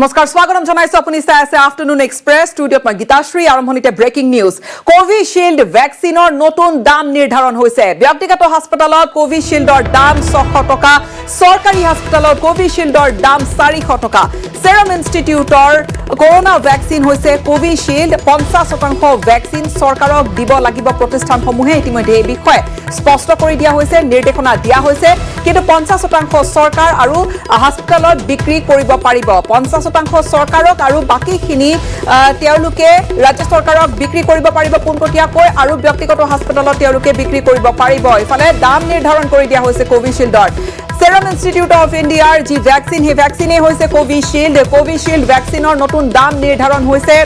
নমস্কাৰ স্বাগতম জনাইছো আপুনি চাই আছে আফটাৰনুন এক্সপ্ৰেছ ষ্টুডিঅত মই গীতাশ্ৰী আৰম্ভণিতে ব্ৰেকিং নিউজ কোভিশিল্ড ভ্যাকচিনৰ নতুন দাম নিৰ্ধাৰণ হৈছে ব্যক্তিগত হাস্পতালত কোভিশিল্ডৰ দাম 600 টকা সৰকাৰি হাস্পতালত কোভিশিল্ডৰ দাম 400 টকা সেৰাম ইনষ্টিটিউটৰ কৰোনা ভ্যাকচিন হৈছে কোভিশিল্ড 50% ভ্যাকচিন সৰকাৰক দিব লাগিব প্ৰতিষ্ঠানসমূহে ইতিমধ্যে এই বিষয়ে স্পষ্ট কৰি দিয়া হৈছে নিৰ্দেশনা দিয়া হৈছে কিন্তু 50% সৰকাৰ আৰু হাস্পতালত বিক্ৰী কৰিব পাৰিব 50% সৰকাৰক আৰু বাকিখিনি তেওঁলোকে ৰাজ্য সৰকাৰক বিক্ৰী কৰিব পাৰিব পোনপটীয়াকৈ আৰু ব্যক্তিগত হাস্পতালত তেওঁলোকে বিক্ৰী কৰিব পাৰিব ইফালে দাম নিৰ্ধাৰণ কৰি দিয়া হৈছে কোভিশিল্ডৰ Serum Institute of India ji vaccine he vaccine hoise Covishield vaccine or notun dam nirdharon hoise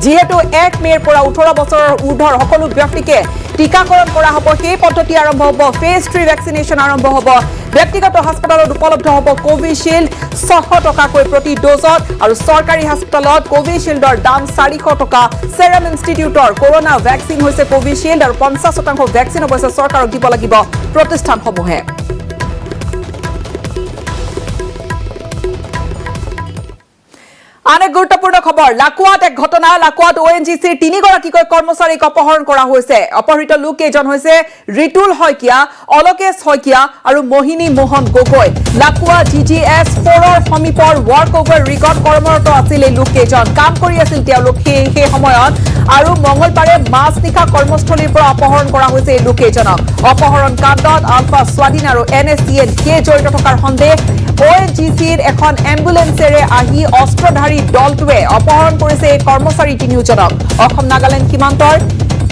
jihetu 1 May pora 18 bochor urdhor hokolu byaktike টিকাকৰণ কৰা হ'ব সেই পদ্ধতি আৰম্ভ হ'ব ফেজ 3 ভ্যাকচিনেশন আৰম্ভ হ'ব ব্যক্তিগত হাস্পতালত উপলব্ধ হ'ব কোভিশিল্ড 600 টকাকৈ প্ৰতি ডোজত আৰু সৰকাৰি হাস্পতালত কোভিশিল্ডৰ দাম 400 টকা সেৰাম ইনষ্টিটিউটৰ কৰোনা ভ্যাকচিন হৈছে কোভিশিল্ড আৰু 50% ভ্যাকচিন অৱশ্যে সৰকাৰক দিব লাগিব প্ৰতিষ্ঠানসমূহে আনে গুৰুত্বপূৰ্ণ খবৰ লাকুৱাত এক ঘটনা লাকুৱাত ওএনজিসিৰ 3 গৰাকীকৈ কৰ্মচাৰীক অপহৰণ কৰা হৈছে অপহৃত লোক কেজন হৈছে ৰিতুল হয়কিয়া অলকেশ হয়কিয়া আৰু মোহিনী মোহন গগৈ লাকুৱা জিজিএস 4 ৰ সমীপৰ ওয়াৰ্ক ওভাৰ ৰিকৰ্ড কৰ্মৰত আছিল এই লোক কেজন কাম কৰি আছিল তেওঁলোক সেই সময়ত আৰু মঙ্গলবাৰে মাছনিখা কৰ্মস্থলীৰ পৰা অপহৰণ কৰা হৈছে এই লোক কেজনক অপহৰণ কাণ্ডত আলফা স্বাধীন আৰু এনএসডিএন কে জড়িত থকাৰ সন্দেহ ওএনজিসিৰ এখন এম্বুলেন্সেৰে আহি অস্ত্ৰধাৰী দলটোৱে অপহৰণ কৰিছে এই কৰ্মচাৰী তিনিওজনক অসম নাগালেণ্ড সীমান্তৰ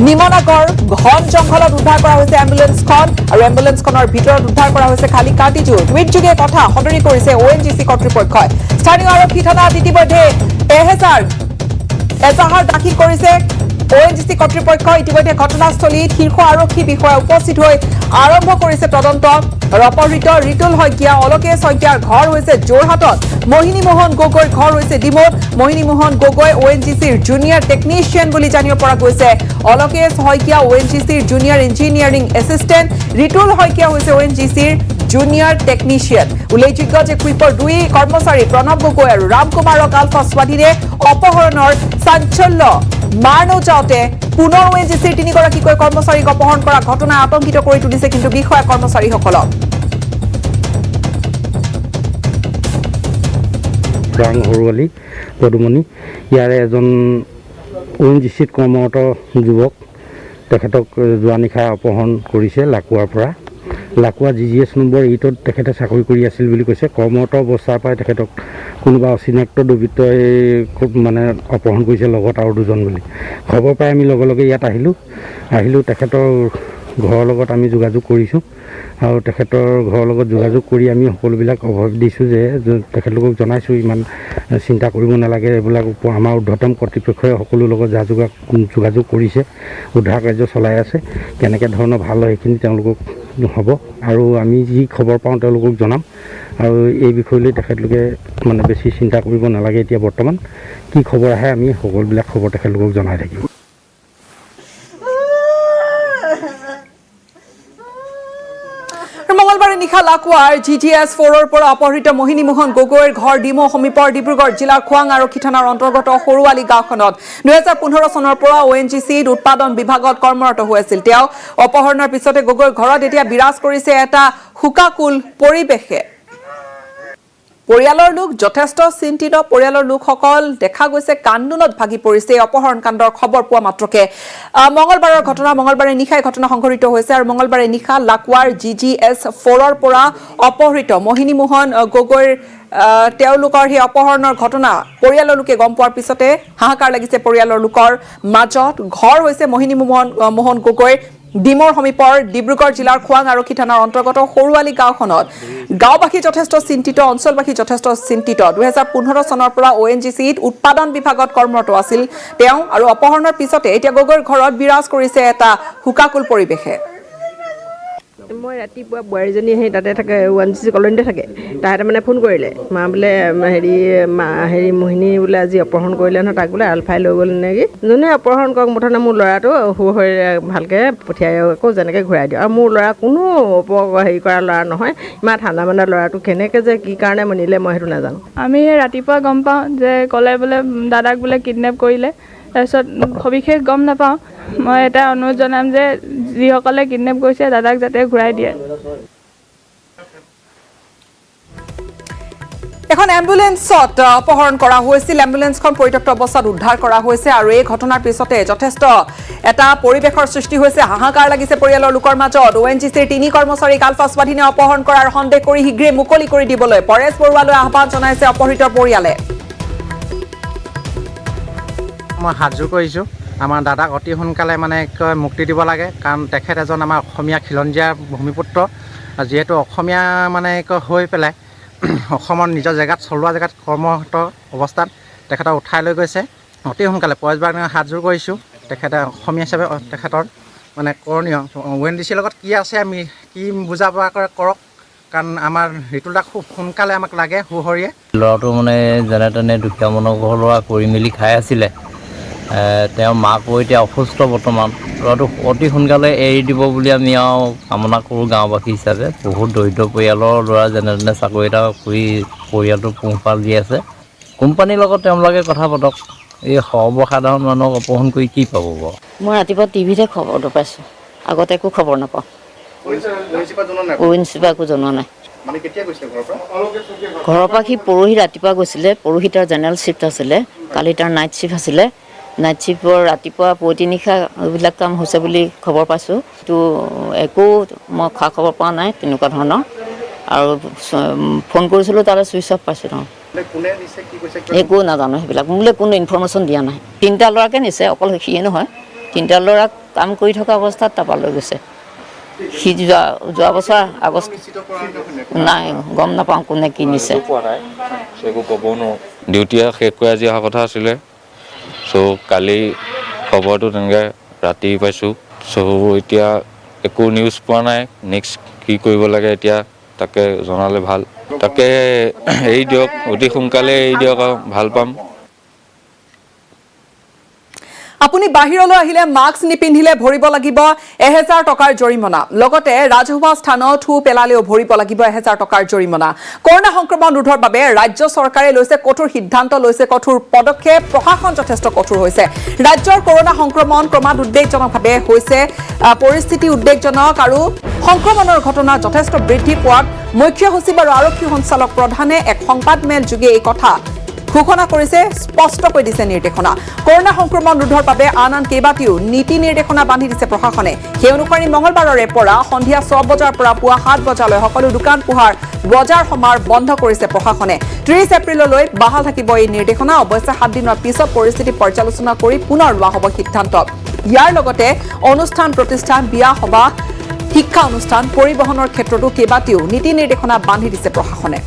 নিমনাগৰ ঘন জংঘলত উদ্ধাৰ কৰা হৈছে এম্বুলেন্সখন আৰু এম্বুলেন্সখনৰ ভিতৰত উদ্ধাৰ কৰা হৈছে খালি কাটিজোৰ টুইট যোগে কথা সদৰি কৰিছে ওএনজিসি কৰ্তৃপক্ষই স্থানীয় আৰক্ষী থানাত ইতিমধ্যে এজাহাৰ দাখিল কৰিছে ওএনজিসি কৰ্তৃপক্ষ ইতিমধ্যে ঘটনাস্থলীত শীৰ্ষ আৰক্ষী বিষয়া উপস্থিত হৈ আৰম্ভ কৰিছে তদন্ত অপহৃত ৰিতুল হয়কিয়া অলকেশ হয়কিয়াৰ ঘৰ হৈছে যোৰহাটত মোহিনী মোহন গগৈৰ ঘৰ হৈছে ডিমৌত মোহিনী মোহন গগৈ ওএনজিসিৰ জুনিয়ৰ টেকনিচিয়ান বুলি জানিব পৰা গৈছে অলকেশ হয়কিয়া ওএনজিসিৰ junior engineering assistant Ritul Hoikia হৈছে ওএনজিসিৰ জুনিয়ৰ টেকনিচিয়ান উল্লেখযোগ্য যে কুইপৰ 2 কৰ্মচাৰী প্ৰণৱ গগৈ আৰু ৰাম কুমাৰক আলফা স্বাধীনে অপহৰণৰ চাঞ্চল্য মাৰনো যাওঁতে পুনৰ ওএনজিসিৰ 3 গৰাকীকৈ কৰ্মচাৰীক অপহৰণ কৰা ঘটনা আতংকিত কৰি তুলিছে কিন্তু বিষয়া কৰ্মচাৰীসকলক গাং হৰুৱালি পদুমণি ইয়াৰে এজন ওএনজিসিত কৰ্মৰত যুৱক তেখেতক যোৱা নিশা অপহৰণ কৰিছে লাকুৱাৰ পৰা লাকুৱা জিজিএস নম্বৰ 8ত তেখেতে চাকৰি কৰি আছিল বুলি কৈছে কৰ্মৰত অৱস্থাৰ পৰাই তেখেতক কোনোবা অচিনাক্ত দুৰ্বৃত্তই মানে অপহৰণ কৰিছে লগত আৰু দুজন বুলি খবৰ পাই আমি লগে লগে ইয়াত আহিলোঁ তেখেতৰ ঘৰৰ লগত আমি যোগাযোগ কৰিছোঁ আৰু তেখেতৰ ঘৰৰ লগত যোগাযোগ কৰি আমি সকলোবিলাক অভাৱ দিছোঁ যে তেখেতলোকক জনাইছোঁ ইমান চিন্তা কৰিব নালাগে এইবিলাক আমাৰ ঊৰ্ধ্বতম কৰ্তৃপক্ষই সকলো লগত যোগাযোগ কৰিছে উদ্ধাৰ কাৰ্য চলাই আছে কেনেকৈ ধৰণৰ ভাল হয় সেইখিনি তেওঁলোকক হ'ব আৰু আমি যি খবৰ পাওঁ তেওঁলোকক জনাম আৰু এই বিষয়লৈ তেখেতলোকে মানে বেছি চিন্তা কৰিব নালাগে এতিয়া বৰ্তমান কি খবৰ আহে আমি সকলোবিলাক খবৰ তেখেতলোকক জনাই থাকিম মঙ্গলবাৰে নিশা লাকুৱাৰ জিজিএস 4 ৰ পৰা অপহৃত মোহিনী মোহন গগৈৰ ঘৰ ডিমৌ সমীপৰ ডিব্ৰুগড় জিলাৰ খোৱাং আৰক্ষী থানাৰ অন্তৰ্গত সৰুৱালি গাঁওখনত 2015 চনৰ পৰা ওএনজিসিৰ উৎপাদন বিভাগত কৰ্মৰত হৈ আছিল তেওঁ অপহৰণৰ পিছতে গগৈৰ ঘৰত এতিয়া বিৰাজ কৰিছে এটা হুকাকুল পৰিৱেশে পৰিয়ালৰ লোক যথেষ্ট চিন্তিত পৰিয়ালৰ লোকসকল দেখা গৈছে কান্দোনত ভাগি পৰিছে অপহৰণ কাণ্ডৰ খবৰ পোৱা মাত্ৰকে মঙ্গলবাৰৰ ঘটনা মঙ্গলবাৰে নিশাই ঘটনা সংঘটিত হৈছে আৰু মঙ্গলবাৰে নিশা লাকুৱাৰ জিজিএস 4 ৰ পৰা অপহৃত মোহিনী মোহন গগৈৰ তেওঁলোকৰ সেই অপহৰণৰ ঘটনা পৰিয়ালৰ লোকে গম পোৱাৰ পিছতে হাহাকাৰ লাগিছে পৰিয়ালৰ লোকৰ মাজত ঘৰ হৈছে মোহিনী মোহন গগৈ ডিমৌৰ সমীপৰ ডিব্ৰুগড় জিলাৰ খোৱাং আৰক্ষী থানাৰ অন্তৰ্গত সৰুৱালি গাঁওখনত গাঁওবাসী যথেষ্ট চিন্তিত অঞ্চলবাসী যথেষ্ট চিন্তিত 2015 চনৰ পৰা ওএনজিসিত উৎপাদন বিভাগত কৰ্মৰত আছিল তেওঁ আৰু অপহৰণৰ পিছতে এতিয়া গগৈৰ ঘৰত বিৰাজ কৰিছে এটা হুকাকুল পৰিৱেশে মই ৰাতিপুৱা বোৱাৰীজনী সেই তাতে থাকে 1GC কলনীতে থাকে তাহাঁতে মানে ফোন কৰিলে মা বোলে হেৰি মোহিনী বোলে আজি অপহৰণ কৰিলে নহয় তাক বোলে আলফাই লৈ গ'ল নেকি যোনে অপহৰণ কৰক মুঠতে মোৰ ল'ৰাটো হৈ ভালকৈ পঠিয়াই আকৌ যেনেকৈ ঘূৰাই দিওঁ আৰু মোৰ ল'ৰা কোনো হেৰি কৰা ল'ৰা নহয় ইমান ঠাণ্ডা মাণ্ডা ল'ৰাটো কেনেকৈ যে কি কাৰণে মনিলে মই সেইটো নাজানো আমি ৰাতিপুৱা গম পাওঁ যে ক'লে বোলে দাদাক বোলে কিডনেপ কৰিলে তাৰপিছত সবিশেষ গম নাপাওঁ মই এটা অনুৰোধ জনাম যে যিসকলে কিডনেপ কৰিছে দাদাক যাতে ঘূৰাই দিয়ে এখন এম্বুলেন্সত অপহৰণ কৰা হৈছিল এম্বুলেন্সখন পৰিত্যক্ত অৱস্থাত উদ্ধাৰ কৰা হৈছে আৰু এই ঘটনাৰ পিছতে যথেষ্ট এটা পৰিৱেশৰ সৃষ্টি হৈছে হাহাকাৰ লাগিছে পৰিয়ালৰ লোকৰ মাজত ONGCৰ 3 কৰ্মচাৰীক আলফা স্বাধীনে অপহৰণ কৰাৰ সন্দেহ কৰি শীঘ্ৰে মুকলি কৰি দিবলৈ পৰেশ বৰুৱালৈ আহ্বান জনাইছে অপহৃতৰ পৰিয়ালে মই হাতযোৰ কৰিছোঁ আমাৰ দাদাক অতি সোনকালে মানে মুক্তি দিব লাগে কাৰণ তেখেত এজন আমাৰ অসমীয়া খিলঞ্জীয়া ভূমিপুত্ৰ যিহেতু অসমীয়া মানে হৈ পেলাই অসমৰ নিজৰ জেগাত চলোৱা জেগাত কৰ্মৰত অৱস্থাত তেখেতক উঠাই লৈ গৈছে অতি সোনকালে পৰেশবাক হাতযোৰ কৰিছোঁ তেখেতে অসমীয়া হিচাপে তেখেতৰ মানে কৰণীয় ONGCৰ লগত কি আছে আমি কি বুজা পৰা কৰক কাৰণ আমাৰ ঋতুদা খুব সোনকালে আমাক লাগে সুহৰিয়ে ল'ৰাটো মানে যেনে তেনে দুখীয়া মানুহৰ ঘৰৰ ল'ৰা কৰি মেলি খাই আছিলে তেওঁৰ মাকো এতিয়া অসুস্থ বৰ্তমান ল'ৰাটো অতি সোনকালে এৰি দিব বুলি আমি আৰু কামনা কৰোঁ গাঁওবাসী হিচাপে বহুত দৰিদ্ৰ পৰিয়ালৰ ল'ৰা যেনে তেনে চাকৰি এটা কৰি পৰিয়ালটো পোহপাল দি আছে কোম্পানীৰ লগত তেওঁলোকে কথা পাতক এই সৰ্বসাধাৰণ মানুহক অপহৰণ কৰি কি পাব বাৰু মই ৰাতিপুৱা টিভিতে খবৰটো পাইছোঁ আগতে একো খবৰ নাপাওঁ ONGCৰ একো জনোৱা নাই ঘৰৰ পৰা সি পৰহি ৰাতিপুৱা গৈছিলে পৰহি তাৰ জেনেৰেল শ্বিফ্ট আছিলে কালি তাৰ নাইট শ্বিফ্ট আছিলে নাইট শ্বিফ্টৰ ৰাতিপুৱা পুৱতি নিশা এইবিলাক কাম হৈছে বুলি খবৰ পাইছোঁ তো একো মই খা খবৰ পোৱা নাই তেনেকুৱা ধৰণৰ আৰু ফোন কৰিছিলোঁ তালৈ ছুইচ অফ পাইছোঁ ন একো নাজানো সেইবিলাক মোলৈ কোনো ইনফৰ্মেশ্যন দিয়া নাই 3টা ল'ৰাকে নিছে অকল সিয়ে নহয় 3টা ল'ৰাক কাম কৰি থকা অৱস্থাত তাৰপৰা লৈ গৈছে সি যোৱা বছৰ আগষ্ট নাই গম নাপাওঁ কোনে কি নিছে ডিউটি শেষ কৰি আজি অহা কথা আছিলে কালি খবৰটো তেনেকৈ ৰাতি পাইছোঁ এতিয়া একো নিউজ পোৱা নাই নেক্সট কি কৰিব লাগে এতিয়া তাকে জনালে ভাল তাকে এৰি দিয়ক অতি সোনকালে এৰি দিয়ক আৰু ভাল পাম আপুনি বাহিৰলৈ আহিলে মাস্ক নিপিন্ধিলে ভৰিব লাগিব 1000 টকাৰ জৰিমনা লগতে ৰাজহুৱা স্থানত থু পেলালেও ভৰিব লাগিব 1000 টকাৰ জৰিমনা কৰোনা সংক্ৰমণ ৰোধৰ বাবে ৰাজ্য চৰকাৰে লৈছে কঠোৰ সিদ্ধান্ত লৈছে কঠোৰ পদক্ষেপ প্ৰশাসন যথেষ্ট কঠোৰ হৈছে ৰাজ্যৰ কৰোনা সংক্ৰমণ ক্ৰমাৎ উদ্বেগজনকভাৱে হৈছে পৰিস্থিতি উদ্বেগজনক আৰু সংক্ৰমণৰ ঘটনা যথেষ্ট বৃদ্ধি পোৱাত মুখ্য সচিব আৰু আৰক্ষী সঞ্চালক প্ৰধানে এক সংবাদমেল যোগে এই কথা ঘোষণা কৰিছে স্পষ্টকৈ দিছে নিৰ্দেশনা কৰোনা সংক্ৰমণ ৰোধৰ বাবে আন কেইবাটিও নীতি নিৰ্দেশনা বান্ধি দিছে প্ৰশাসনে সেই অনুসৰি মঙলবাৰৰে পৰা সন্ধিয়া 6 বজাৰ পৰা পুৱা 7 বজালৈ সকলো দোকান পোহাৰ বজাৰ সমাৰ বন্ধ কৰিছে প্ৰশাসনে 30 এপ্ৰিললৈ বাহাল থাকিব এই নিৰ্দেশনা অৱশ্যে 7 দিনৰ পিছত পৰিস্থিতি পৰ্যালোচনা কৰি পুনৰ লোৱা হ'ব সিদ্ধান্ত ইয়াৰ লগতে অনুষ্ঠান প্ৰতিষ্ঠান বিয়া সভা শিক্ষা অনুষ্ঠান পৰিবহনৰ ক্ষেত্ৰতো কেইবাটিও নীতি নিৰ্দেশনা বান্ধি দিছে প্ৰশাসনে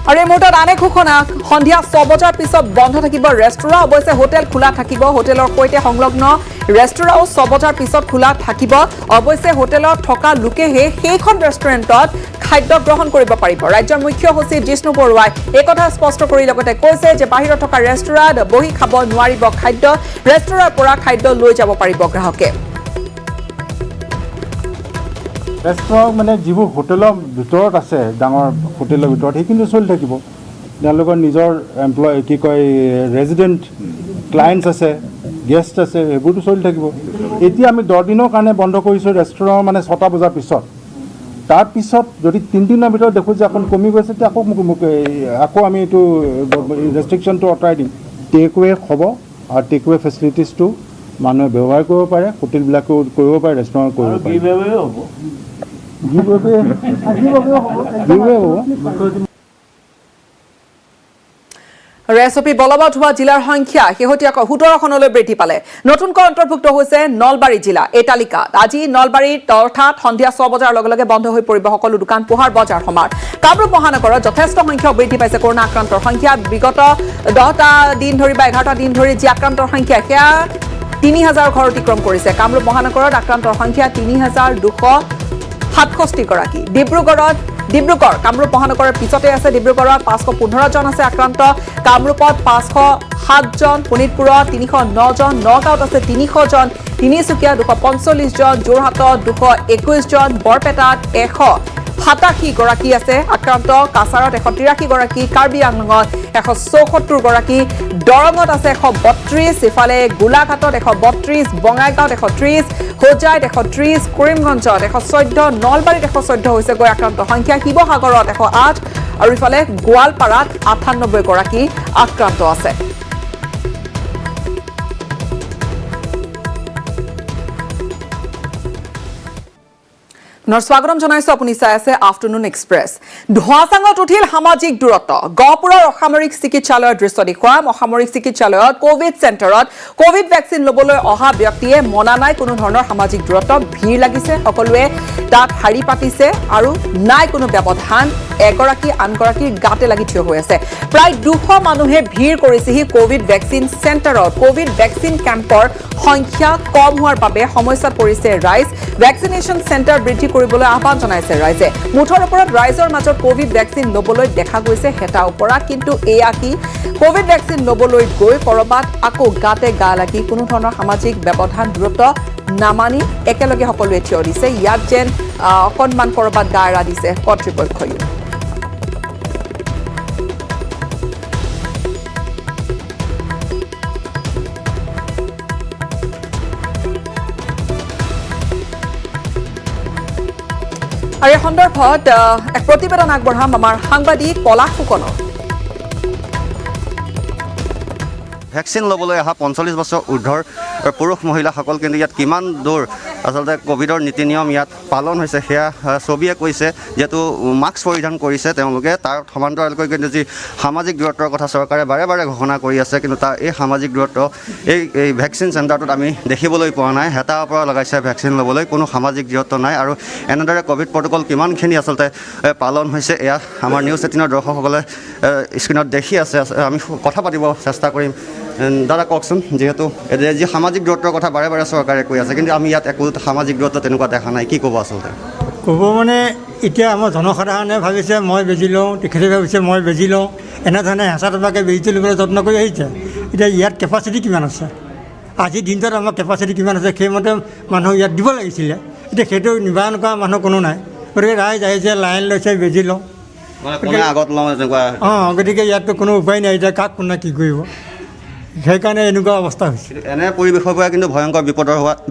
আৰু এই মুহূৰ্তত আন এক ঘোষণা সন্ধিয়া 6 বজাৰ পিছত বন্ধ থাকিব ৰেষ্টুৰাঁ অৱশ্যে হোটেল খোলা থাকিব হোটেলৰ সৈতে সংলগ্ন ৰেষ্টুৰাঁও 6 বজাৰ পিছত খোলা থাকিব অৱশ্যে হোটেলত থকা লোকেহে সেইখন ৰেষ্টুৰেণ্টত খাদ্য গ্ৰহণ কৰিব পাৰিব ৰাজ্যৰ মুখ্য সচিব জিষ্ণু বৰুৱাই এই কথা স্পষ্ট কৰি লগতে কৈছে যে বাহিৰত থকা ৰেষ্টুৰাঁত বহি খাব নোৱাৰিব খাদ্য ৰেষ্টুৰাঁৰ পৰা খাদ্য লৈ যাব পাৰিব গ্ৰাহকে ৰেষ্টুৰাঁ মানে যিবোৰ হোটেলৰ ভিতৰত আছে ডাঙৰ হোটেলৰ ভিতৰত সেইখিনি চলি থাকিব তেওঁলোকৰ নিজৰ এমপ্লয় কি কয় ৰেজিডেণ্ট ক্লায়েণ্টছ আছে গেষ্ট আছে সেইবোৰতো চলি থাকিব এতিয়া আমি 10 দিনৰ কাৰণে বন্ধ কৰিছোঁ ৰেষ্টুৰাঁ মানে 6টা বজাৰ পিছত তাৰপিছত যদি 3 দিনৰ ভিতৰত দেখোঁ যে অকণ কমি গৈছে তেতিয়া আকৌ আমি এইটো ৰেষ্ট্ৰিকশ্যনটো আঁতৰাই দিম টেক ৱে হ'ব আৰু টেক ৱে ফেচিলিটিছটো মানুহে ব্যৱহাৰ কৰিব পাৰে হোটেলবিলাকেও কৰিব পাৰে ৰেষ্টুৰাঁ কৰিব পাৰে ৰেচপি বলবৎ হোৱা জিলাৰ সংখ্যা শেহতীয়াকৈ 17খনলৈ বৃদ্ধি পালে নতুনকৈ অন্তৰ্ভুক্ত হৈছে নলবাৰী জিলা এই তালিকাত আজি নলবাৰীত অৰ্থাৎ সন্ধিয়া 6 বজাৰ লগে লগে বন্ধ হৈ পৰিব সকলো দোকান পোহাৰ বজাৰ সমাৰ কামৰূপ মহানগৰত যথেষ্ট সংখ্যক বৃদ্ধি পাইছে কৰোনা আক্ৰান্তৰ সংখ্যা বিগত 10টা দিন ধৰি বা 11টা দিন ধৰি যি আক্ৰান্তৰ সংখ্যা সেয়া 3000 ঘৰ অতিক্ৰম কৰিছে। কামৰূপ মহানগৰত আক্ৰান্তৰ সংখ্যা 3267 গৰাকী। ডিব্ৰুগড় কামৰূপ মহানগৰৰ পিছতে আছে। ডিব্ৰুগড়ত 515 জন আছে আক্ৰান্ত, কামৰূপত 507 জন, শোণিতপুৰত 309 জন, নগাঁৱত আছে 300 জন, তিনিচুকীয়া 245 জন, যোৰহাটত 221 জন, বৰপেটাত 187 গৰাকী আছে আক্ৰান্ত, কাছাৰত 183 গৰাকী, কাৰ্বি আংলঙত 174 গৰাকী, দৰঙত আছে 132, ইফালে গোলাঘাটত 132, বঙাইগাঁৱত 130, হোজাইত 130, কৰিমগঞ্জত 114, নলবাৰীত 114 হৈছে গৈ আক্ৰান্ত সংখ্যা, শিৱসাগৰত 108 আৰু ইফালে গোৱালপাৰাত 98 গৰাকী আক্ৰান্ত আছে। স্বাগতম জনাইছো, আপুনি চাই আছে আফটাৰনুন এক্সপ্ৰেছ। ধোঁৱাচাঙত উঠিল সামাজিক দূৰত্ব। গহপুৰৰ অসামৰিক চিকিৎসালয়ৰ দৃশ্য দেখুৱাম। অসামৰিক চিকিৎসালয়ত কোভিড চেণ্টাৰত কোভিড ভেকচিন ল'বলৈ অহা ব্যক্তিয়ে মনা নাই কোনো ধৰণৰ সামাজিক দূৰত্ব। ভিৰ লাগিছে, সকলোৱে তাত শাৰী পাতিছে আৰু নাই কোনো ব্যৱধান। এগৰাকী আনগৰাকীৰ গাতে লাগি থিয় হৈ আছে। প্ৰায় 200 মানুহে ভিৰ কৰিছেহি কোভিড ভেকচিন চেণ্টাৰত। কোভিড ভেকচিন কেম্পৰ সংখ্যা কম হোৱাৰ বাবে সমস্যাত পৰিছে ৰাইজ। ভেকচিনেশ্যন চেণ্টাৰ বৃদ্ধি কৰিবলৈ আহ্বান জনাইছে ৰাইজে। মুঠৰ ওপৰত ৰাইজৰ মাজত কোভিড ভেকচিন ল'বলৈ দেখা গৈছে হেতা ওপৰা। কিন্তু এয়া কি, কোভিড ভেকচিন ল'বলৈ গৈ ক'ৰবাত আকৌ গাতে গা লাগি কোনো ধৰণৰ সামাজিক ব্যৱধান দূৰত্ব নামানি একেলগে সকলোৱে থিয় দিছে। ইয়াত যেন অকণমান ক'ৰবাত গা এৰা দিছে কৰ্তৃপক্ষইও। আৰু এই সন্দৰ্ভত এক প্ৰতিবেদন আগবঢ়াম আমাৰ সাংবাদিক পলাশ ফুকনৰ। ভেকচিন ল'বলৈ অহা 45 বছৰ ঊৰ্ধৰ পুৰুষ মহিলাসকল কিন্তু ইয়াত কিমান দূৰ আচলতে ক'ভিডৰ নীতি নিয়ম ইয়াত পালন হৈছে সেয়া ছবিয়ে কৈছে। যিহেতু মাস্ক পৰিধান কৰিছে তেওঁলোকে, তাৰ সমান্তৰালকৈ কিন্তু যি সামাজিক দূৰত্বৰ কথা চৰকাৰে বাৰে বাৰে ঘোষণা কৰি আছে, কিন্তু তাৰ এই সামাজিক দূৰত্ব এই ভেকচিন চেণ্টাৰটোত আমি দেখিবলৈ পোৱা নাই। হেতা ওপৰা লগাইছে ভেকচিন ল'বলৈ, কোনো সামাজিক দূৰত্ব নাই। আৰু এনেদৰে ক'ভিড প্ৰট'কল কিমানখিনি আচলতে পালন হৈছে এয়া আমাৰ নিউজ 18ৰ দৰ্শকসকলে স্ক্ৰীণত দেখি আছে। আমি কথা পাতিব চেষ্টা কৰিম। দাদা কওকচোন, যিহেতু যি সামাজিক দূৰত্বৰ কথা বাৰে বাৰে চৰকাৰে কৈ আছে, কিন্তু আমি ইয়াত একো সামাজিক দূৰত্ব তেনেকুৱা দেখা নাই, কি ক'ব আচলতে? ক'ব মানে এতিয়া আমাৰ জনসাধাৰণে ভাবিছে মই বেজি লওঁ, তেখেতে ভাবিছে মই বেজি লওঁ, এনেধৰণে হেঁচা টপাকৈ বেজিটো ল'বলৈ যত্ন কৰি আহিছে। এতিয়া ইয়াত কেপাচিটি কিমান আছে, আজিৰ দিনটোত আমাৰ কেপাচিটি কিমান আছে, সেইমতে মানুহ ইয়াত দিব লাগিছিলে। এতিয়া সেইটো নিবাৰণ কৰা মানুহ কোনো নাই, গতিকে ৰাইজ আহিছে, লাইন লৈছে, বেজি লওঁ, আগত লওঁ এনেকুৱা। গতিকে ইয়াততো কোনো উপায় নাই, এতিয়া কাক কোনে কি কৰিব, সেইকাৰণে এনেকুৱা অৱস্থা হৈছে। এনে পৰিৱেশৰ পৰা কিন্তু ভয়ংকৰ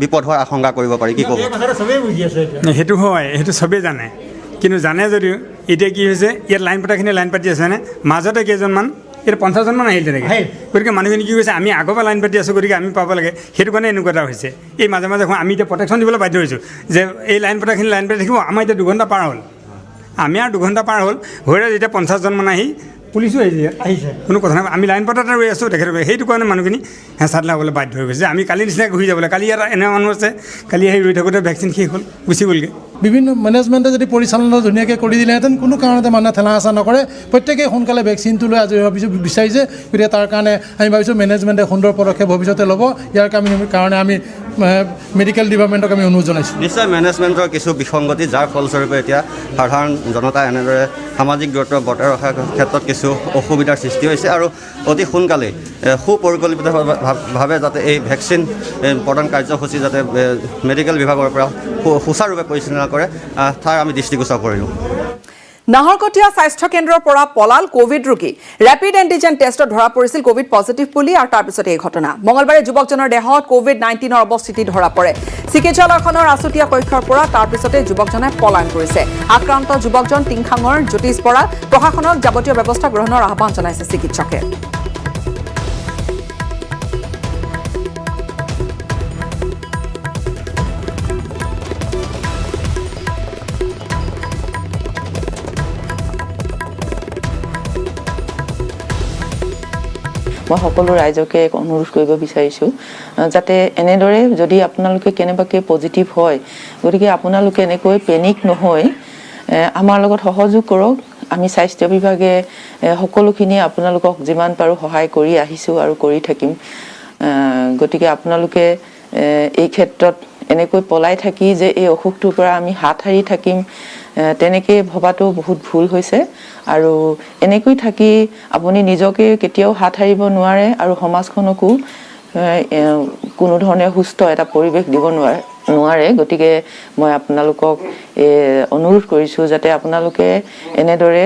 বিপদ হোৱাৰ আশংকা কৰিব পাৰি, কি ক'ব? চবেই বুজি আছে। সেইটো হয়, সেইটো চবেই জানে, কিন্তু জানে যদিও এতিয়া কি হৈছে, ইয়াত লাইন পতাখিনি লাইন পাতি আছেনে, মাজতে কেইজনমান এতিয়া 50জনমান আহিল তেনেকৈ। গতিকে মানুহখিনি কি কৈছে, আমি আগৰ পৰা লাইন পাতি আছোঁ, গতিকে আমি পাব লাগে, সেইটো কাৰণে এনেকুৱা এটা হৈছে। এই মাজে মাজে আমি এতিয়া প্ৰটেকশ্যন দিবলৈ বাধ্য হৈছোঁ যে এই লাইন পতাখিনি লাইন পাতি থাকিব। আমাৰ এতিয়া 2 ঘণ্টা পাৰ হ'ল, আমি আৰু 2 ঘণ্টা পাৰ হ'ল, হৈ যেতিয়া 50জনমান আহি পুলিচো আহিছে, কোনো কথা নাই, আমি লাইন পতাতে ৰৈ আছোঁ তেখেতলোকে। সেইটো কাৰণে মানুহখিনি হেঁচাত লাবলৈ বাধ্য হৈ গৈছে। আমি কালি নিচিনাকৈ ঘূৰি যাবলৈ, কালি ইয়াত এনে মানুহ আছে, কালি আহি ৰৈ থাকোঁতে ভেকচিন শেষ হ'ল, গুচি গ'লগৈ। বিভিন্ন মেনেজমেণ্টে যদি পৰিচালনা ধুনীয়াকৈ কৰি দিলেহেঁতেন, কোনো কাৰণতে মানুহে ঠেলা হেঁচা নকৰে, প্ৰত্যেকেই সোনকালে ভেকচিনটো লৈ আজৰি ভাবিছোঁ বিচাৰিছে। গতিকে তাৰ কাৰণে আমি ভাবিছোঁ মেনেজমেণ্টে সুন্দৰ পদক্ষেপ ভৱিষ্যতে ল'ব। ইয়াৰ কাৰণে আমি মেডিকেল ডিপাৰ্টমেণ্টক আমি অনুৰোধ জনাইছোঁ। নিশ্চয় মেনেজমেণ্টৰ কিছু বিসংগতি, যাৰ ফলস্বৰূপে এতিয়া সাধাৰণ জনতা এনেদৰে সামাজিক দূৰত্ব বৰ্তাই ৰখাৰ ক্ষেত্ৰত কিছু অসুবিধাৰ সৃষ্টি হৈছে। আৰু অতি সোনকালেই সুপৰিকল্পিতভাৱে যাতে এই ভেকচিন প্ৰদান কাৰ্যসূচী যাতে মেডিকেল বিভাগৰ পৰা সুচাৰুৰূপে পৰিচালনা কৰে, তাৰ আমি দৃষ্টিগোচৰ কৰিলোঁ। নাহৰকটীয়া স্বাস্থ্য কেন্দ্ৰৰ পৰা পলাল কোভিড ৰোগী। ৰেপিড এণ্টিজেন টেষ্টত ধৰা পৰিছিল কোভিড পজিটিভ বুলি, আৰু তাৰপিছতে এই ঘটনা। মঙলবাৰে যুৱকজনৰ দেহত কোভিড-19ৰ অৱস্থিতি ধৰা পৰে। চিকিৎসালয়খনৰ আছুতীয়া কক্ষৰ পৰা তাৰপিছতে যুৱকজনে পলায়ন কৰিছে। আক্ৰান্ত যুৱকজন টিংখাঙৰ জ্যোতিষ বৰা। প্ৰশাসনক যাৱতীয় ব্যৱস্থা গ্ৰহণৰ আহ্বান জনাইছে চিকিৎসকে। মই সকলো ৰাইজকে অনুৰোধ কৰিব বিচাৰিছোঁ যাতে এনেদৰে যদি আপোনালোকে কেনেবাকৈ পজিটিভ হয়, গতিকে আপোনালোকে এনেকৈ পেনিক নহৈ আমাৰ লগত সহযোগ কৰক। আমি স্বাস্থ্য বিভাগে সকলোখিনি আপোনালোকক যিমান পাৰোঁ সহায় কৰি আহিছোঁ আৰু কৰি থাকিম। গতিকে আপোনালোকে এই ক্ষেত্ৰত এনেকৈ পলাই থাকি যে এই অসুখটোৰ পৰা আমি হাত সাৰি থাকিম তেনেকৈ ভবাটো বহুত ভুল হৈছে আৰু এনেকৈ থাকি আপুনি নিজকে কেতিয়াও হাত সাৰিব নোৱাৰে আৰু সমাজখনকো কোনো ধৰণে সুস্থ এটা পৰিৱেশ দিব নোৱাৰে গতিকে মই আপোনালোকক অনুৰোধ কৰিছোঁ যাতে আপোনালোকে এনেদৰে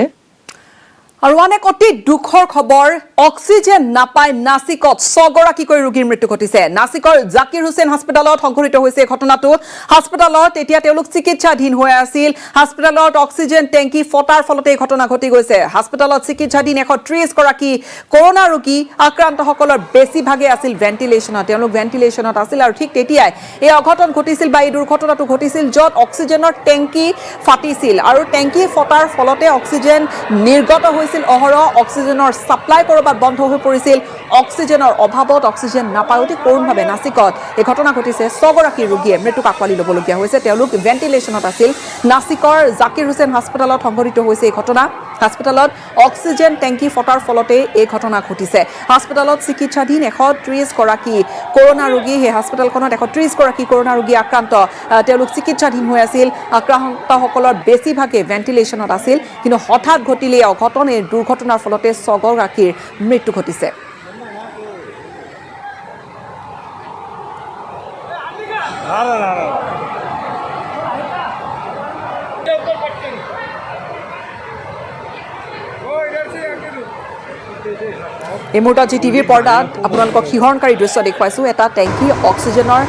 আৰু অনেক অতি দুখৰ খবৰ অক্সিজেন নাপায় নাছিকত 6 গৰাকীকৈ ৰোগীৰ মৃত্যু ঘটিছে নাছিকৰ জাকিৰ হুছেইন হাস্পতালত সংঘটিত হৈছে ঘটনাটো হাস্পতালত এতিয়া তেওঁলোক চিকিৎসাধীন হৈ আছিল হাস্পতালত অক্সিজেন টেংকি ফটাৰ ফলতে এই ঘটনা ঘটি গৈছে হাস্পতালত চিকিৎসাধীন 130 গৰাকী কৰোনা ৰোগী আক্ৰান্তসকলৰ বেছিভাগে আছিল ভেন্টিলেশনত তেওঁলোক ভেন্টিলেশনত আছিল আৰু ঠিক তেতিয়াই এই অঘটন ঘটিছিল বা এই দুৰ্ঘটনাটো ঘটিছিল যত অক্সিজেনৰ টেংকি ফাটিছিল আৰু টেংকি ফটাৰ ফলতে অক্সিজেন নিৰ্গত হৈছিল অহৰহ অক্সিজেনৰ সাপ্লাই কৰবাত বন্ধ হৈ পৰিছিল অক্সিজেনৰ অভাৱত অক্সিজেন নাপায় অতি কৰোণভাৱে নাছিকত এই ঘটনা ঘটিছে 6 গৰাকী ৰোগীয়ে মৃত্যুক আঁকোৱালি ল'বলগীয়া হৈছে তেওঁলোক ভেন্টিলেশনত আছিল নাছিকৰ জাকিৰ হুছেইন হাস্পতালত সংঘটিত হৈছে এই ঘটনা হাস্পতালত অক্সিজেন টেংকি ফটাৰ ফলতে এই ঘটনা ঘটিছে হাস্পতালত চিকিৎসাধীন 130 গৰাকী কৰোনা ৰোগী এই হাস্পতালখনত 130 গৰাকী কৰোনা ৰোগী আক্ৰান্ত তেওঁলোক চিকিৎসাধীন হৈ আছিল আক্ৰান্তসকলৰ বেছিভাগে ভেন্টিলেশনত আছিল কিন্তু হঠাৎ ঘটিলে অঘটন এই দুৰ্ঘটনাৰ ফলতে 6 গৰাকীৰ মৃত্যু ঘটিছে এই মুহূৰ্তত যি টিভিৰ পৰ্দাত আপোনালোকক শিহৰণকাৰী দৃশ্য দেখুৱাইছোঁ এটা টেংকি অক্সিজেনৰ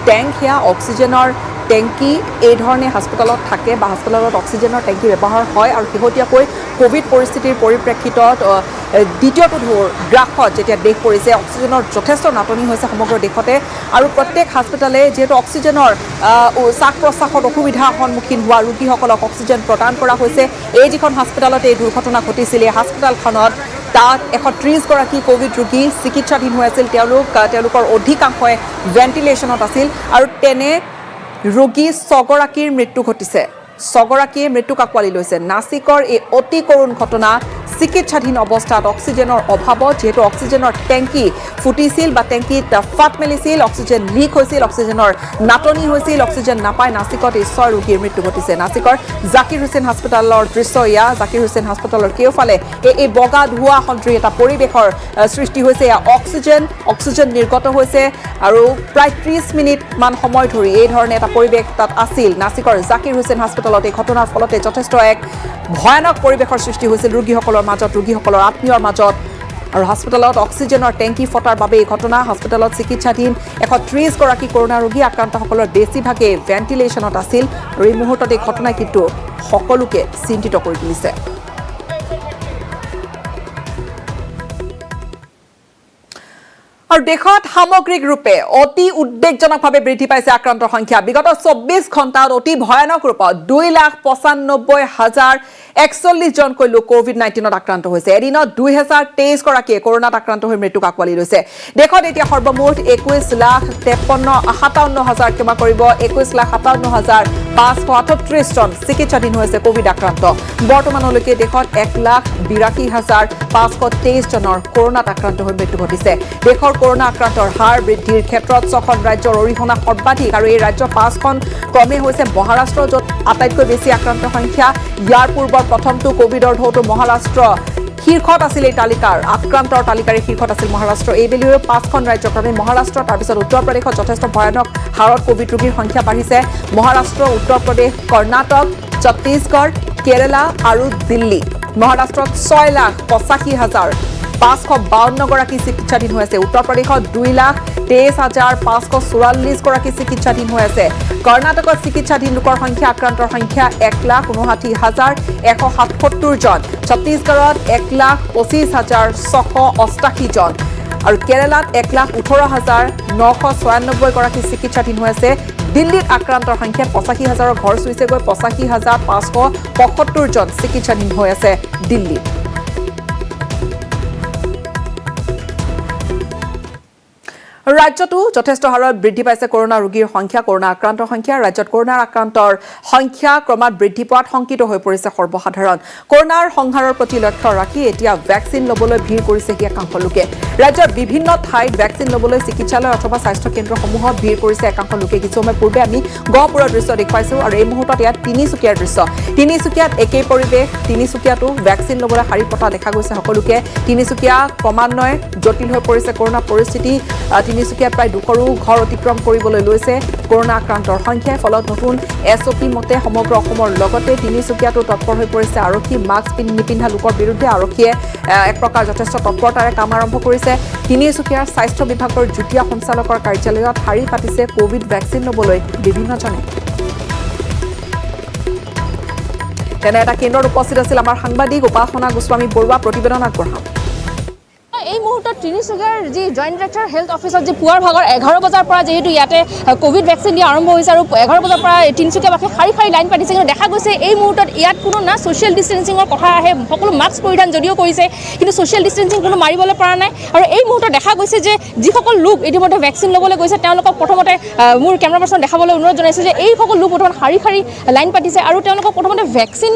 টেংক সেয়া অক্সিজেনৰ টেংকি এই ধৰণে হাস্পতালত থাকে বা হাস্পতালত অক্সিজেনৰ টেংকি ব্যৱহাৰ হয় আৰু শেহতীয়াকৈ কোভিড পৰিস্থিতিৰ পৰিপ্ৰেক্ষিতত দ্বিতীয়টো ঢৌৰ গ্ৰাসত যেতিয়া দেশ পৰিছে অক্সিজেনৰ যথেষ্ট নাটনি হৈছে সমগ্ৰ দেশতে আৰু প্ৰত্যেক হাস্পতালে যিহেতু অক্সিজেনৰ শ্বাস প্ৰশ্বাসত অসুবিধাৰ সন্মুখীন হোৱা ৰোগীসকলক অক্সিজেন প্ৰদান কৰা হৈছে এই যিখন হাস্পতালত এই দুৰ্ঘটনা ঘটিছিল এই হাস্পতালখনত তাত 130 গৰাকী কোভিড ৰোগী চিকিৎসাধীন হৈ আছিল তেওঁলোকৰ অধিকাংশই ভেন্টিলেশনত আছিল আৰু তেনে ৰোগী 6 গৰাকীৰ মৃত্যু ঘটিছে 6 গৰাকীয়ে মৃত্যুক আঁকোৱালি লৈছে নাছিকৰ এই অতি কৰুণ ঘটনা চিকিৎসাধীন অৱস্থাত অক্সিজেনৰ অভাৱত যেহেতু অক্সিজেনৰ টেংকি ফুটিছিল বা টেংকিত ফাট মেলিছিল অক্সিজেন লিক হৈছিল অক্সিজেনৰ নাটনি হৈছিল অক্সিজেন নাপায় নাছিকত এই 6 ৰোগীৰ মৃত্যু ঘটিছে নাছিকৰ জাকিৰ হুছেইন হাস্পতালৰ দৃশ্য ইয়া জাকিৰ হুছেইন হাস্পতালৰ কেওফালে এই বগা ধোৱা সন্ত্ৰী এটা পৰিৱেশৰ সৃষ্টি হৈছে অক্সিজেন নিৰ্গত হৈছে আৰু প্ৰায় 30 মিনিট মান সময় ধৰি এই ধৰণে এটা পৰিৱেশ তাত আছিল নাছিকৰ জাকিৰ হুছেইন হাস্পতালত এই ঘটনাৰ ফলতে যথেষ্ট এক ভয়ানক পৰিৱেশৰ সৃষ্টি হৈছিল ৰোগীসকলৰ মাজত ৰোগীসকলৰ আত্মীয়ৰ মাজত আৰু হাস্পতালত অক্সিজেনৰ টেংকি ফটাৰ বাবে এই ঘটনা হাস্পতালত চিকিৎসাধীন 130 গৰাকী কৰোনা ৰোগী আক্ৰান্তসকলৰ বেছিভাগে ভেন্টিলেশনত আছিল আৰু এই মুহূৰ্তত এই ঘটনাই কিন্তু সকলোকে চিন্তিত কৰি তুলিছে আৰু দেশত সামগ্ৰিক ৰূপে অতি উদ্বেগজনকভাৱে বৃদ্ধি পাইছে আক্ৰান্তৰ সংখ্যা বিগত 24 ঘণ্টাত অতি ভয়ানক ৰূপত 2,95,041 জনকৈ লোক কোভিড-19ত আক্ৰান্ত হৈছে এদিনত 2023 গৰাকীয়ে কৰোনাত আক্ৰান্ত হৈ মৃত্যুক আঁকোৱালি লৈছে দেশত এতিয়া সৰ্বমুঠ 21,57,000 ক্ষমা কৰিব 21,57,538 জন চিকিৎসাধীন হৈছে কোভিড আক্ৰান্ত বৰ্তমানলৈকে দেশত 1,82,523 জনৰ কৰোনাত আক্ৰান্ত হৈ মৃত্যু ঘটিছে দেশৰ কৰোনা আক্ৰান্তৰ হাৰ বৃদ্ধিৰ ক্ষেত্ৰত 6খন ৰাজ্যৰ অৰিহণা সৰ্বাধিক আৰু এই ৰাজ্য 5খন ক্ৰমে হৈছে মহাৰাষ্ট্ৰ য'ত আটাইতকৈ বেছি আক্ৰান্তৰ সংখ্যা ইয়াৰ পূৰ্বৰ প্ৰথমটো কোভিডৰ ঢৌটো মহাৰাষ্ট্ৰ শীৰ্ষত আছিল এই তালিকাৰ আক্ৰান্তৰ তালিকাৰ শীৰ্ষত আছিল মহাৰাষ্ট্ৰ এইবেলিও 5খন ৰাজ্য ক্ৰমে মহাৰাষ্ট্ৰ তাৰপিছত উত্তৰ প্ৰদেশত যথেষ্ট ভয়ানক হাৰত কোভিড ৰোগীৰ সংখ্যা বাঢ়িছে মহাৰাষ্ট্ৰ উত্তৰ প্ৰদেশ কৰ্ণাটক ছত্তীশগড় কেৰালা আৰু দিল্লী মহাৰাষ্ট্ৰত 6,85,552 গৰাকী চিকিৎসাধীন হৈ আছে উত্তৰ প্ৰদেশত 2,23,544 গৰাকী চিকিৎসাধীন হৈ আছে কৰ্ণাটকত চিকিৎসাধীন লোকৰ সংখ্যা আক্ৰান্তৰ সংখ্যা 1,59,177 জন ছত্তীশগড়ত 1,25,688 জন আৰু কেৰালাত 1,18,996 গৰাকী চিকিৎসাধীন হৈ আছে দিল্লীত আক্ৰান্তৰ সংখ্যা 85,000 ঘৰ চুইছেগৈ 85,575 জন চিকিৎসাধীন হৈ আছে দিল্লীত ৰাজ্যতো যথেষ্ট হাৰত বৃদ্ধি পাইছে কৰোনা ৰোগীৰ সংখ্যা কৰোনা আক্ৰান্তৰ সংখ্যা ৰাজ্যত কৰোনাৰ আক্ৰান্তৰ সংখ্যা ক্ৰমাৎ বৃদ্ধি পোৱাত শংকিত হৈ পৰিছে সৰ্বসাধাৰণ কৰোনাৰ সংহাৰৰ প্ৰতি লক্ষ্য ৰাখি এতিয়া ভেকচিন ল'বলৈ ভিৰ কৰিছে একাংশ লোকে ৰাজ্যৰ বিভিন্ন ঠাইত ভেকচিন ল'বলৈ চিকিৎসালয় অথবা স্বাস্থ্য কেন্দ্ৰসমূহত ভিৰ কৰিছে একাংশ লোকে কিছু সময় পূৰ্বে আমি গহপুৰৰ দৃশ্য দেখুৱাইছো আৰু এই মুহূৰ্তত ইয়াত তিনিচুকীয়াৰ দৃশ্য তিনিচুকীয়াত একেই পৰিৱেশ তিনিচুকীয়াতো ভেকচিন ল'বলৈ শাৰী পতা দেখা গৈছে সকলোকে তিনিচুকীয়া ক্ৰমান্বয়ে জটিল হৈ পৰিছে কৰোনা পৰিস্থিতি তিনিচুকীয়াত প্ৰায় 200ৰো ঘৰ অতিক্ৰম কৰিবলৈ লৈছে কৰোনা আক্ৰান্তৰ সংখ্যাই ফলত নতুন এছঅপি মতে সমগ্ৰ অসমৰ লগতে তিনিচুকীয়াতো তৎপৰ হৈ পৰিছে আৰক্ষী মাস্ক নিপিন্ধা লোকৰ বিৰুদ্ধে আৰক্ষীয়ে এক প্ৰকাৰ যথেষ্ট তৎপৰতাৰে কাম আৰম্ভ কৰিছে তিনিচুকীয়াৰ স্বাস্থ্য বিভাগৰ যুটীয়া সঞ্চালকৰ কাৰ্যালয়ত শাৰী পাতিছে কোভিড ভেকচিন ল'বলৈ বিভিন্নজনে তেনে এটা কেন্দ্ৰত উপস্থিত আছিল আমাৰ সাংবাদিক উপাসনা গোস্বামী বৰুৱা প্ৰতিবেদন আগবঢ়াম এই মুহূৰ্তত তিনিচুকীয়াৰ যি জইণ্ট ডিৰেক্টৰ হেল্থ অফিচত যি পুৱাৰ ভাগৰ 11 বজাৰ পৰা যেহেতু ইয়াতে কোভিড ভেকচিন দিয়া আৰম্ভ হৈছে আৰু 11 বজাৰ পৰা তিনিচুকীয়াবাসী শাৰী শাৰী লাইন পাতিছে কিন্তু দেখা গৈছে এই মুহূৰ্তত ইয়াত কোনো না ছ'চিয়েল ডিষ্টেঞ্চিঙৰ কথা আহে সকলো মাস্ক পৰিধান যদিও কৰিছে কিন্তু ছ'চিয়েল ডিষ্টেঞ্চিং কোনো মাৰিবলৈ পৰা নাই আৰু এই মুহূৰ্তত দেখা গৈছে যে যিসকল লোক ইতিমধ্যে ভেকচিন ল'বলৈ গৈছে তেওঁলোকক প্ৰথমতে মোৰ কেমেৰা পাৰ্চন দেখাবলৈ অনুৰোধ জনাইছোঁ যে এইসকল লোক বৰ্তমান শাৰী শাৰী লাইন পাতিছে আৰু তেওঁলোকক প্ৰথমতে ভেকচিন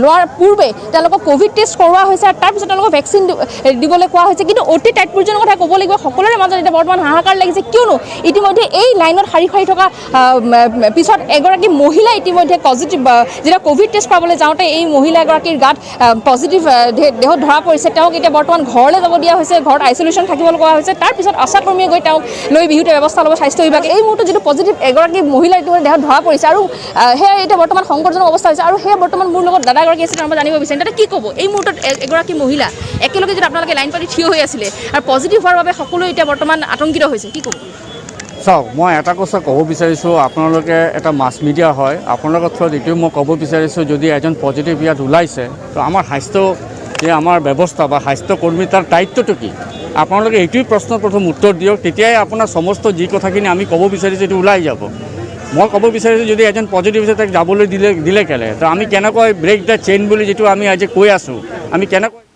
লোৱাৰ পূৰ্বে তেওঁলোকক কোভিড টেষ্ট কৰোৱা হৈছে আৰু তাৰপিছত তেওঁলোকক ভেকচিন দিবলৈ কোৱা হৈছে কিন্তু অতি তাৎপৰ্যজনক কথা ক'ব লাগিব সকলোৰে মাজত এতিয়া বৰ্তমান হাহাকাৰ লাগিছে কিয়নো ইতিমধ্যে এই লাইনত শাৰী শাৰী থকা পিছত এগৰাকী মহিলা ইতিমধ্যে পজিটিভ যেতিয়া কোভিড টেষ্ট কৰাবলৈ যাওঁতে এই মহিলা এগৰাকীৰ গাত পজিটিভ দেহত ধৰা পৰিছে তেওঁক এতিয়া বৰ্তমান ঘৰলৈ যাব দিয়া হৈছে ঘৰত আইচলেশ্যন থাকিবলৈ কোৱা হৈছে তাৰপিছত আশাকৰ্মীয়ে গৈ তেওঁক লৈ বিহুতে ব্যৱস্থা ল'ব স্বাস্থ্য বিভাগে এই মুহূৰ্তত যিটো পজিটিভ এগৰাকী মহিলা ইতিমধ্যে দেহত ধৰা পৰিছে আৰু সেয়া এতিয়া বৰ্তমান সংকটজনক অৱস্থা হৈছে আৰু সেয়া বৰ্তমান মোৰ লগত দাদাগৰাকী আছে মই জানিব বিচাৰিম তাতে কি ক'ব এই মুহূৰ্তত এগৰাকী মহিলা একেলগে যদি আপোনালোকে লাইন পাতি থিয় হৈ আছিলে আৰু পজিটিভ হোৱাৰ বাবে সকলো এতিয়া বৰ্তমান আতংকিত হৈছে কি ক'ব চাওক মই এটা কথা ক'ব বিচাৰিছোঁ আপোনালোকে এটা মাছ মিডিয়া হয় আপোনালোকৰ থ্ৰুত এইটোৱে মই ক'ব বিচাৰিছোঁ যদি এজন পজিটিভ ইয়াত ওলাইছে তো আমাৰ স্বাস্থ্য যে আমাৰ ব্যৱস্থা বা স্বাস্থ্যকৰ্মী তাৰ দায়িত্বটো কি আপোনালোকে এইটোৱেই প্ৰশ্নৰ প্ৰথম উত্তৰ দিয়ক তেতিয়াই আপোনাৰ সমস্ত যি কথাখিনি আমি ক'ব বিচাৰিছোঁ এইটো ওলাই যাব মই ক'ব বিচাৰিছোঁ যদি এজন পজিটিভ আছে তাক যাবলৈ দিলে কেলে তো আমি কেনেকৈ ব্ৰেক দ্য চেইন বুলি যিটো আমি আজি কৈ আছোঁ আমি কেনেকৈ